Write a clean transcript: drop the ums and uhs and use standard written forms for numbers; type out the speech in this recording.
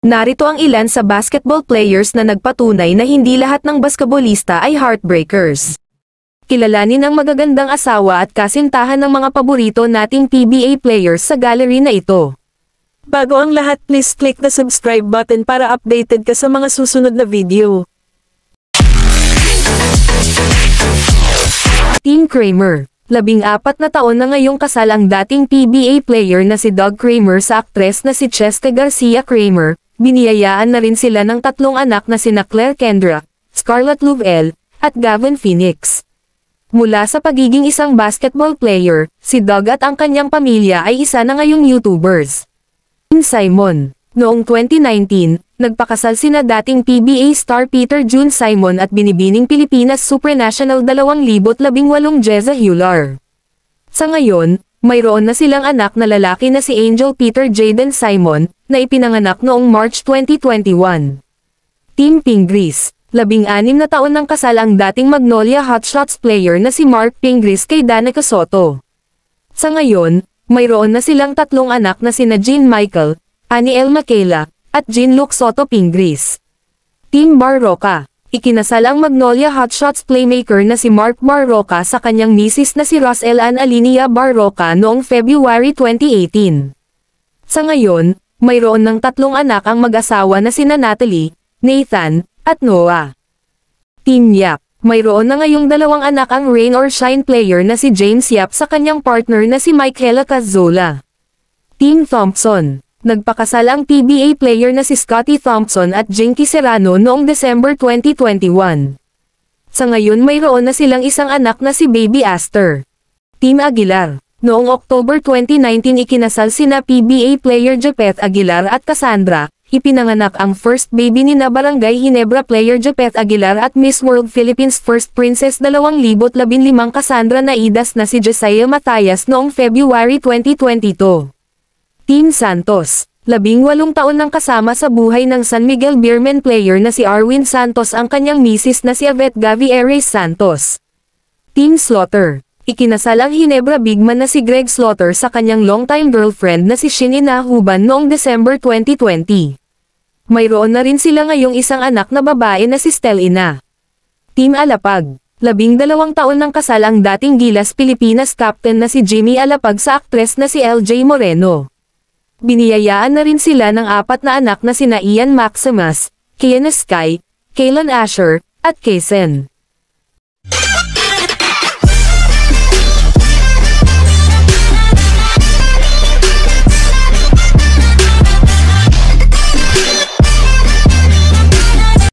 Narito ang ilan sa basketball players na nagpatunay na hindi lahat ng basketballista ay heartbreakers. Kilalanin ang magagandang asawa at kasintahan ng mga paborito nating PBA players sa gallery na ito. Bago ang lahat, please click the subscribe button para updated ka sa mga susunod na video. Tim Kramer. 14 na taon na ngayong kasal ang dating PBA player na si Doug Kramer sa aktres na si Chesca Garcia Kramer. Biniyayaan na rin sila ng 3 anak na sina Claire Kendra, Scarlett Lovell, at Gavin Phoenix. Mula sa pagiging isang basketball player, si Doug at ang kanyang pamilya ay isa na ngayong YouTubers. Simon. Noong 2019, nagpakasal sina dating PBA star Peter June Simon at binibining Pilipinas Supernational 2018 Jeza Hular. Sa ngayon, mayroon na silang anak na lalaki na si Angel Peter Jaden Simon, na ipinanganak noong March 2021. Team Pingris. 16 na taon ng kasal ang dating Magnolia Hotshots player na si Mark Pingris kay Danica Soto. Sa ngayon, mayroon na silang 3 anak na sina Jean Michael, Aniel Makela, at Jean-Luc Soto Pingris. Team Barroca. Ikinasal ang Magnolia Hotshots playmaker na si Mark Barroca sa kanyang misis na si Rosel Ann Alinia Barroca noong February 2018. Sa ngayon, mayroon ng 3 anak ang mag-asawa na sina Natalie, Nathan, at Noah. Team Yap. Mayroon na ngayong 2 anak ang rain or shine player na si James Yap sa kanyang partner na si Michaela Cazzola. Team Thompson. Nagpakasal ang PBA player na si Scottie Thompson at Jinky Serrano noong December 2021. Sa ngayon mayroon na silang isang anak na si Baby Aster. Team Aguilar. Noong October 2019 ikinasal sina PBA player Japeth Aguilar at Cassandra. Ipinanganak ang first baby ni na Barangay Ginebra player Japeth Aguilar at Miss World Philippines First Princess 2015 Cassandra Naidas na si Jesiah Matayas noong February 2022. Team Santos. 18 taon nang kasama sa buhay ng San Miguel Beermen player na si Arwin Santos ang kanyang misis na si Yvette Gavieres Santos. Team Slaughter. Ikinasal ang Ginebra bigman na si Greg Slaughter sa kanyang longtime girlfriend na si Shinina Huban noong December 2020. Mayroon na rin sila ngayong isang anak na babae na si Stelina. Team Alapag. 12 taon nang kasal ang dating Gilas Pilipinas captain na si Jimmy Alapag sa aktres na si LJ Moreno. Biniyayaan na rin sila ng 4 na anak na sina Ian Maximus, Kiana Sky, Kaylan Asher, at Kaysen.